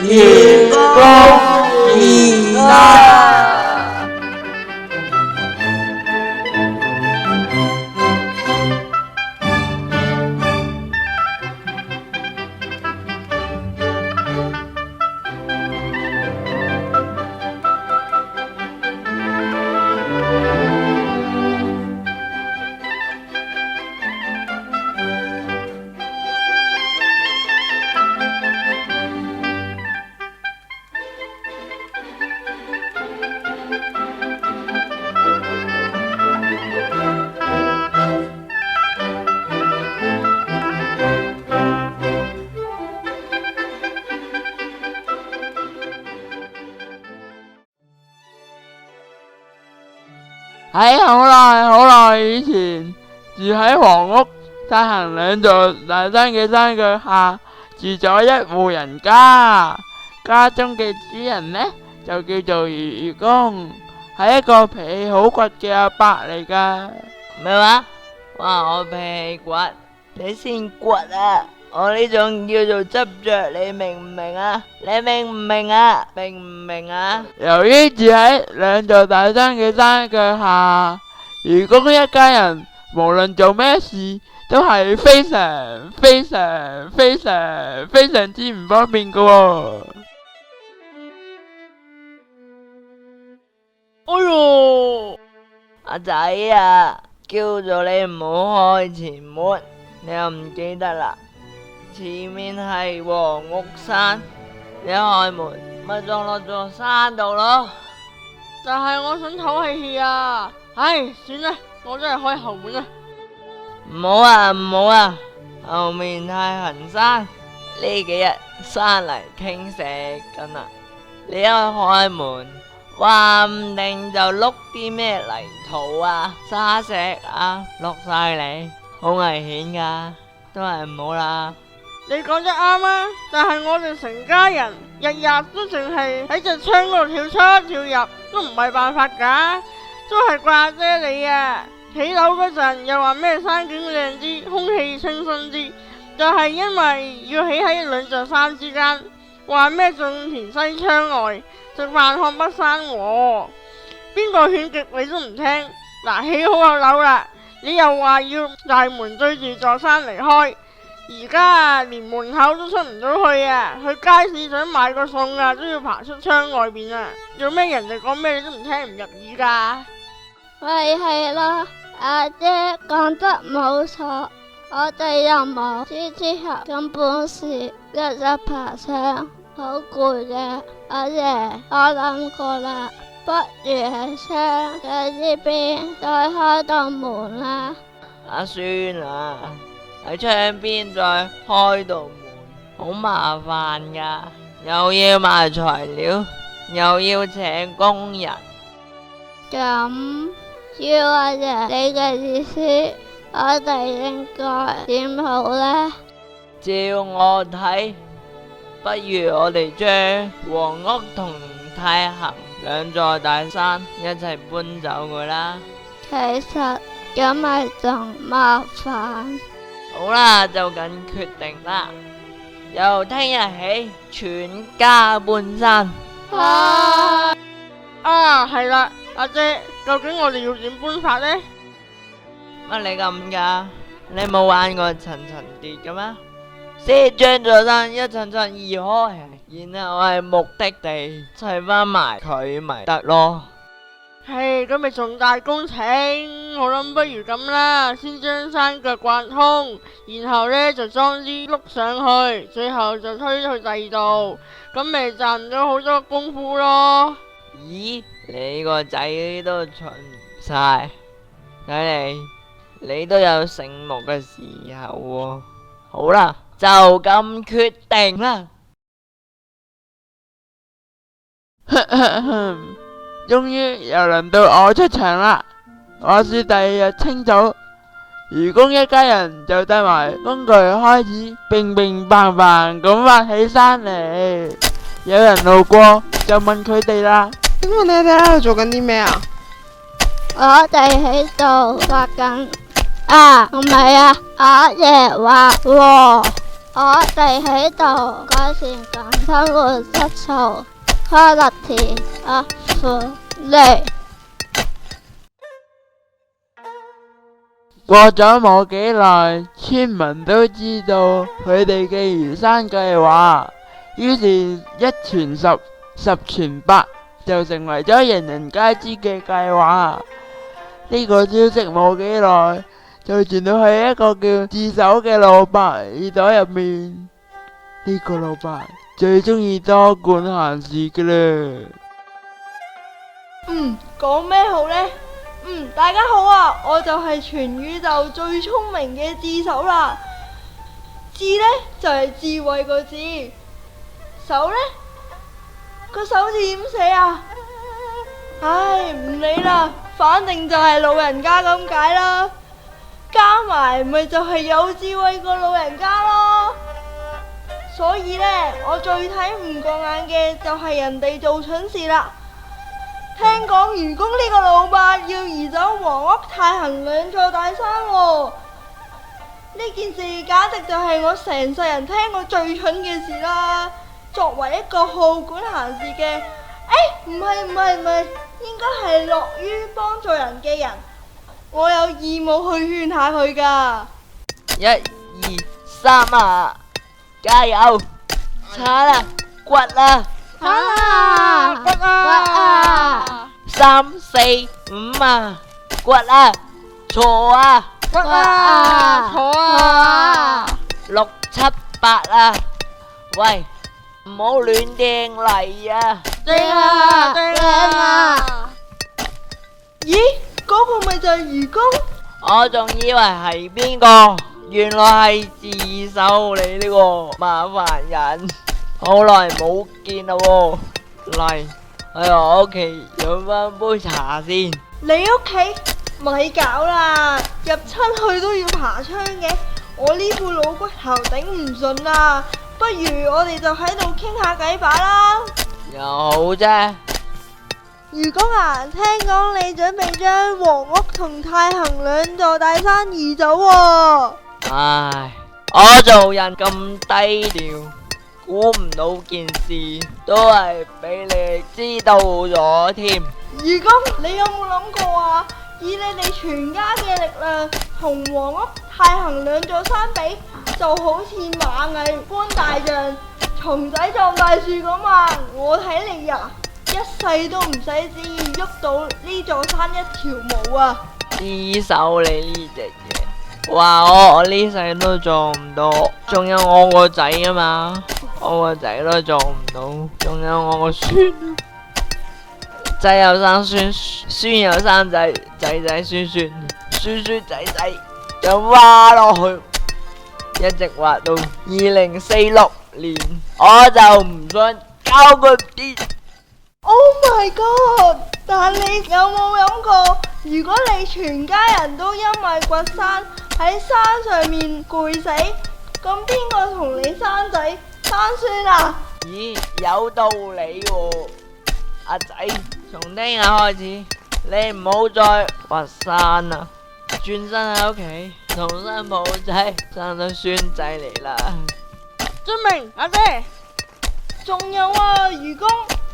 愚公移山。喺好耐以前，住喺黃屋山行兩座大山嘅山腳下，住咗一戶人家。家中嘅主人呢，就叫做愚公，係一個脾氣好倔嘅阿伯嚟噶。咩話？哇！我脾氣倔，你先倔啊！我呢種叫做執着，你明唔明啊？你明唔明啊？明唔明啊？由於住喺兩座大山嘅山腳下，愚公一家人無論做咩事都係非常之唔方便噶喎。哎喲，阿仔啊，叫咗你唔好開前門，你又唔記得啦？前面係黃屋山，你開門咪撞落座山度咯。但係我想唞下氣啊！唉，算啦，我都係開後門啦。唔好啊，後面係行山，呢幾日山泥傾瀉緊啊！你一開門，話唔定就碌啲咩泥土啊、沙石啊落晒嚟，好危險噶，都係唔好啦。你講得啱啊，但係我哋成家人日日都淨係喺隻窗嗰度跳出跳入，都唔係辦法噶，都係怪阿姐你啊！起樓嗰陣又話咩山景靚啲，空氣清新啲，就係因為要起喺兩座山之間，話咩種田西窗外，食飯看北山喎，邊個勸極你都唔聽。嗱，起好個樓啦，你又話要大門對住座山嚟開。而家連門口都出唔到去啊！去街市想買個餸啊，都要爬出窗外邊啊！做咩人哋講咩你都唔聽唔入耳噶？咪係咯，阿姐講得冇錯，我哋又冇獅子俠咁本事，日日爬山，好攰嘅。阿爺，我諗過啦，不如喺窗嘅呢邊再開道門啦。阿孫啊！喺窗邊再開道門，好麻煩噶，又要買材料，又要請工人。咁，要阿爺你嘅意思，我哋應該點好呢？照我睇，不如我哋將黃屋同太行兩座大山一齊搬走佢啦。其實咁咪仲麻煩。好啦，就咁決定啦。由聽日起，全家搬山。係啦，阿姐，究竟我哋要點搬法呢？乜你咁噶？你冇玩過層層疊嘅咩？先將座山一層層移開，然後係目的地砌翻埋佢咪得咯。咁咪重大工程，我諗不如咁啦，先將山腳刮通，然後呢就裝啲碌上去，最後就推去第二度，咁咪賺咗好多功夫咯。咦，你個仔都蠢晒，睇嚟你都有醒目嘅時候喎。好啦，就咁決定啦。終於又輪到我出場啦！話說第二日清早，愚公一家人就帶埋工具開始乒乒乓乓咁挖起山嚟。有人路過就問佢哋啦：咁你哋喺度做緊啲咩啊？我哋喺度挖緊唔係啊，阿爺話喎，我哋喺度改善港生活質素，開立田啊富利。過咗冇幾耐，村民都知道佢哋嘅移山計劃，於是一傳十，十傳百，就成為咗人人皆知嘅計劃。呢個消息冇幾耐，就傳到去一個叫智守嘅老伯耳朵入面。呢個老伯最中意多管閒事嘅啦。講咩好呢？大家好啊，我就係全宇宙最聰明嘅智守啦。智呢，就係智慧個智，守呢，個手字點寫啊？唉，唔理啦，反正就係老人家咁解啦。加埋咪就係有智慧個老人家咯。所以呢，我最睇唔過眼嘅就係人哋做蠢事啦。聽講愚公呢個老伯要移走黃屋、太行兩座大山喎，呢件事簡直就係我成世人聽過最蠢嘅事啦。作為一個好管閒事嘅，唔係，應該係樂於幫助人嘅人，我有義務去勸下佢噶。 1、2、3啊！加油！鏟啦，掘啦掘啊！3、4、5啊！掘啦！鋤啊掘啊鋤啊！6、7、8啊！喂，唔好亂掟泥啊！掟啊！咦，嗰個咪就係愚公？我仲以為係邊個，原來係智守你呢個麻煩人，好耐冇見啦喎！嚟，去我屋企飲翻杯茶先。你屋企咪搞啦，入親去都要爬窗嘅，我呢副老骨頭頂唔順啦，不如我哋就喺度傾下偈把啦。又好啫。愚公啊，聽講你準備將黃屋同太行兩座大山移走喎。唉，我做人咁低調，估唔到件事都係俾你知道咗添。愚公，你有冇諗過啊？以你哋全家嘅力量，同黃屋、太行兩座山比，就好似螞蟻搬大象，蟲仔撞大樹咁啊！我睇你呀，一世都唔使旨意喐到呢座山一條毛啊！智守你呢隻嘢，話我呢世都做唔到，仲有我個仔啊嘛，我個仔都做唔到，仲有我個孫，仔又生孫，孫又生仔，仔仔孫孫，孫孫仔仔，就挖落去，一直挖到2046年，我就唔想交佢啲。Oh my god！但你有冇諗過，如果你全家人都因為掘山喺山上面攰死，咁邊個同你生仔生孫啊？咦，有道理喎！阿仔，從聽日開始，你唔好再掘山啦，轉身喺屋企同新抱仔生咗孫仔嚟啦。遵命，阿姐。仲有啊，愚公，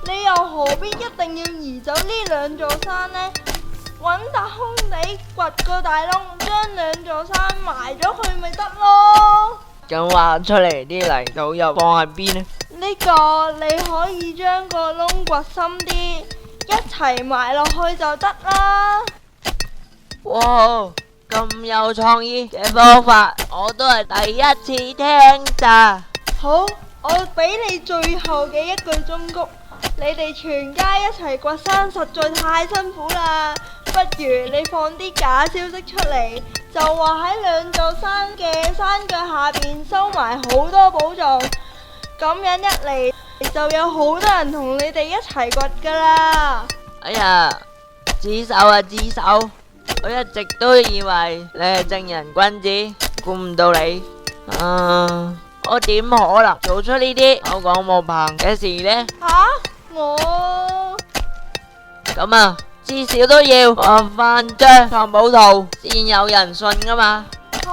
你又何必一定要移走呢兩座山呢？搵笪空地掘個大窿，將兩座山埋咗佢咪得咯？咁挖出嚟啲泥土又放喺邊呢？呢個你可以將個窿掘深啲，一齊埋落去就得啦。哇，咁有創意嘅方法，我都係第一次聽咋。好，我俾你最後嘅一句忠告，你哋全家一齊掘山實在太辛苦啦，不如你放啲假消息出嚟，就話喺兩座山嘅山腳下邊收埋好多寶藏，咁樣一嚟就有好多人同你哋一齊掘噶啦。哎呀，智守啊智守，我一直都以為你係正人君子，估唔到你，我點可能做出呢啲口講無憑嘅事呢？吓？我咁啊，至少都要畫翻張藏寶圖先有人信噶嘛。吓？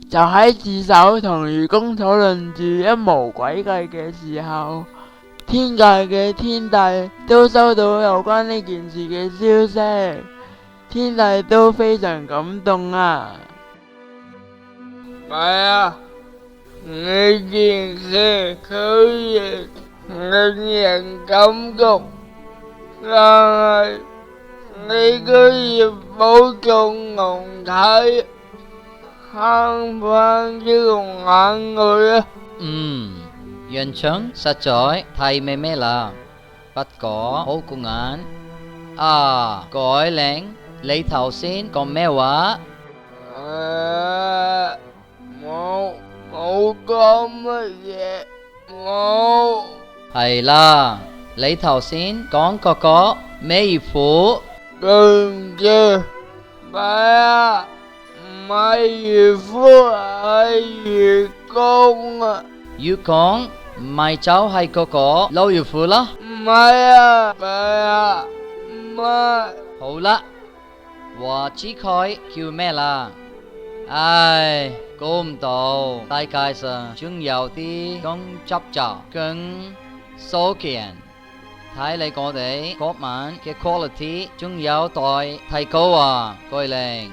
就喺自首同愚公討論住一無詭計嘅時候，天界嘅天帝都收到有關呢件事嘅消息，天帝都非常感動啊！係啊，呢件事雖然令人感動，但係你居然保重龍體，慳返啲眼淚啊！楊長實在太美咩啦，不過好過眼啊！改領，你頭先講咩話？冇講乜嘢，我係啦，你頭先講嗰個咩義父？對唔住，係啊，唔係漁夫，係愚公啊！要講唔係就係嗰個老漁夫啦。唔係啊，係啊，唔係。好啦，我知佢叫咩啦。唉，估唔到世界上仲有啲咁執着、咁傻嘅人。睇嚟我哋國民嘅 quality 仲有待提高啊，巨靈。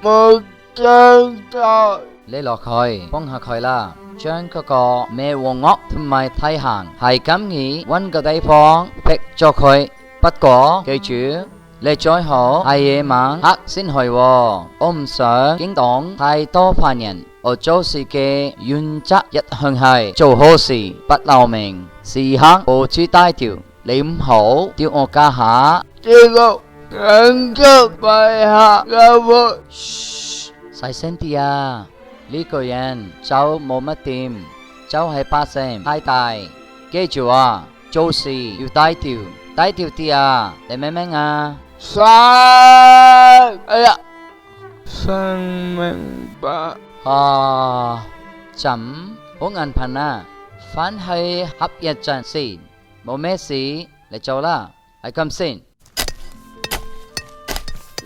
冇將在。你落去幫下佢啦，將嗰個咩黃屋同埋梯行係咁意搵個地方逼咗佢。不過記住，你最好係夜晚黑先去喎，我唔想驚動太多犯人。我做事嘅原則一向係做好事不留名，時刻保持低調。你唔好掉我家下。這個緊急閉下嘅門。噓，細聲啲啊！呢個人就冇乜掂，就係把聲太大。記住啊，做事要低調，低調啲啊！你明唔明啊？哎呀，真明白。啊，怎好眼瞓啊？返去瞌一陣先，冇咩事，你做啦，係咁先。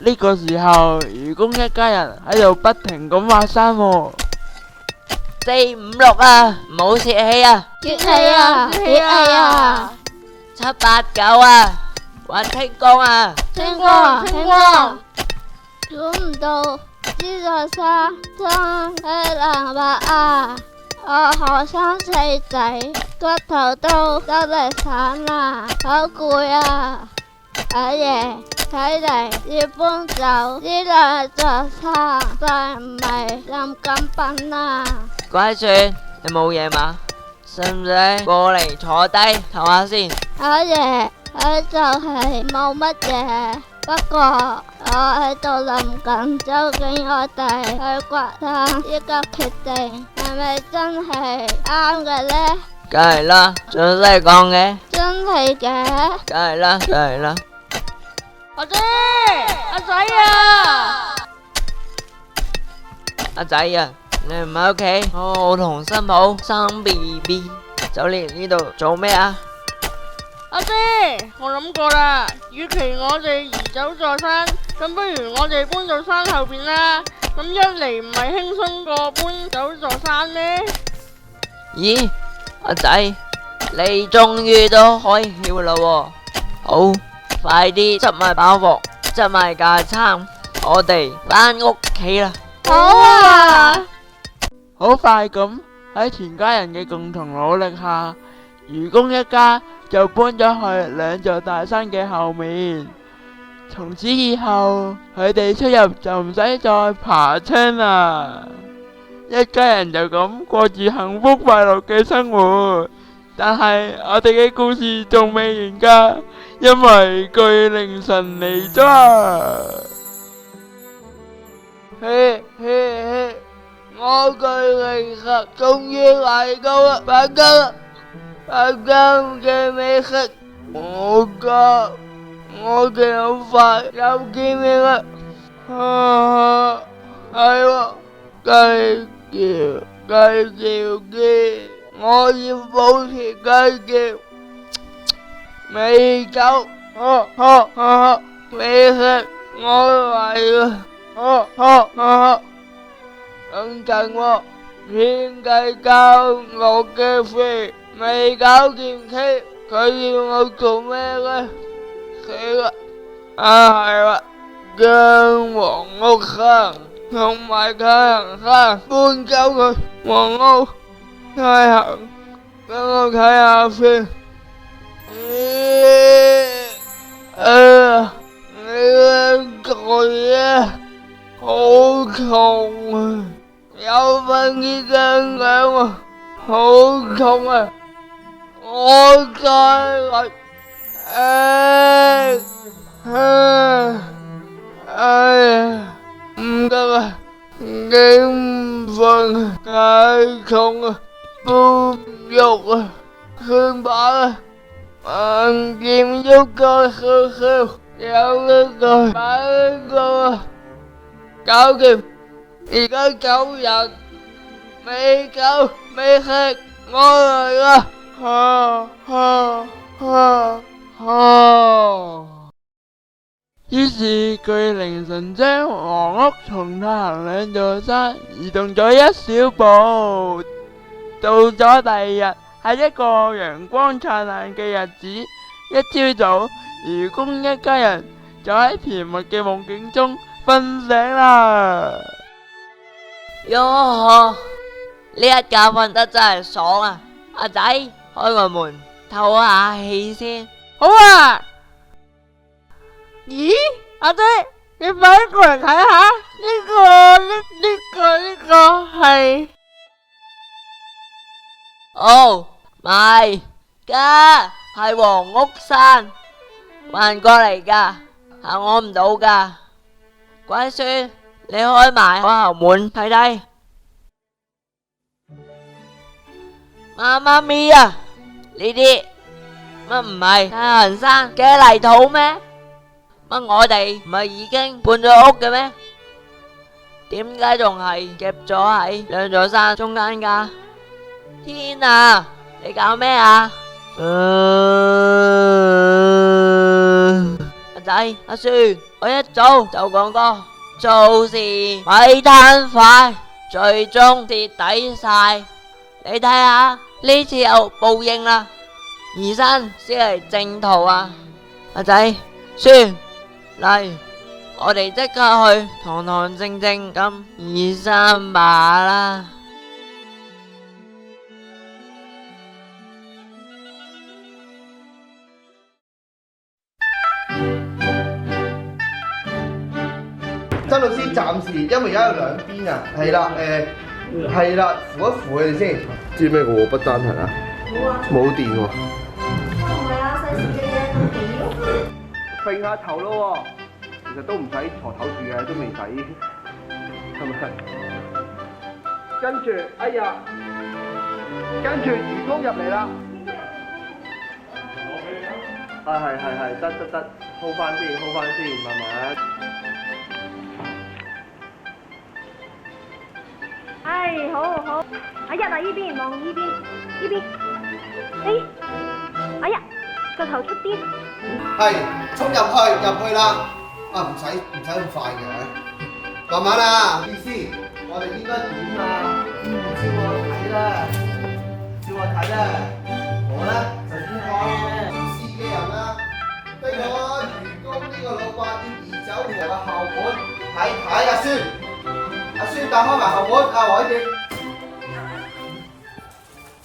呢個時候，愚公一家人喺度不停咁挖山喎。4、5、6啊，唔好泄氣啊！熱氣啊，熱氣啊！ 7、8、9啊，揾天公啊！天光，天光！估唔到呢座山真係難挖啊！我後生細仔，骨頭都嚟散啦，好攰啊！阿爺，睇嚟要搬走呢兩座山，再唔係咁咁笨啦。乖孫，你冇嘢嘛？使唔使過嚟坐低唞下先？阿爺，佢就係冇乜嘢，不過我喺度諗緊，究竟我哋去掘山呢個決定係咪真係啱嘅呢？梗係啦，仲使講嘅？真係嘅。梗係啦，梗係啦。阿姐，阿仔啊！阿仔啊，你唔喺屋企，我同新抱生 BB，走嚟呢度做咩啊？阿姐，我諗過啦，與其我哋移走座山，咁不如我哋搬到山後邊啦。咁一嚟唔係輕鬆過搬走座山咩？咦，阿仔，你終於都開竅啦喎！好，快啲執埋包袱，執埋架撐，我哋返屋企啦！好啊！好快咁喺全家人嘅共同努力下，愚公一家就搬咗去兩座大山嘅後面。從此以後，佢哋出入就唔使再爬窗啦。一家人就咁過住幸福快樂嘅生活。但係我哋嘅故事仲未完㗎，因為巨靈神嚟咗。嘿嘿嘿，我巨靈神終於嚟到啦！大家嘅美食，我哋好快又見面啦！係喎，雞叫嘅，我要保持雞叫，未走，美食我嚟啦！等陣喎，天計交我嘅飛未搞掂傾，佢要我做咩呢？死啦！係啦，將黃屋山同埋太行山搬走佢，黃屋太行，等我睇下先。你兩個嘢好痛啊！有份呢張相啊，好痛啊！我再嚟，哎呀，唔得啊，幾唔瞓，太痛啊，都唔喐啊，算罷啦。橫掂喐個少少，有一個擺一個，搞掂。而家9人未夠未食，我嚟啦！於是佢凌晨將黃屋同太行兩座山移動咗一小步。到咗第二日，係一個陽光燦爛嘅日子。一朝早，愚公一家人就喺甜蜜嘅夢境中瞓醒啦。喲呵，呢一覺瞓得真係爽啊！阿仔，開個門透下氣先。好啊！咦，阿仔，你快啲過嚟睇下，呢個係哦，唔係，家係黃屋山運過嚟噶，行我唔到噶。乖孫，你開埋個後門睇睇。媽媽咪啊，呢啲乜唔係太行山嘅泥土咩？乜我哋唔係已經搬咗屋嘅咩？點解仲係夾咗喺兩座山中間噶？天啊，你搞咩啊？阿仔阿孫，我一早就講過，做事咪貪快，最終蝕底晒。你睇下呢次有報應啦，移山先係正途啊！阿仔孫，嚟，我哋即刻去堂堂正正咁移山吧啦！曾老師暫時因為而家有兩邊啊，係啦，係啦，扶一扶佢哋先。知咩個不單係啊？冇啊，冇電喎。唔係啊，細時嘅嘢咁點？揈下頭咯喎，其實都唔使坐頭住嘅，都未使，係咪？跟住，哎呀，跟住魚公入嚟啦。係，得，hold 翻先，慢慢。唉，好，阿一啊，呢邊望呢邊，阿一個頭出啲，係，衝入去啦！啊，唔使咁快嘅，慢慢啦。意思，我哋應該點啊？照我睇啦，我咧就應該試嘅人啦，對我愚公呢個老伯要移走我嘅後門，睇阿孫。阿孫打開埋後門，阿偉傑。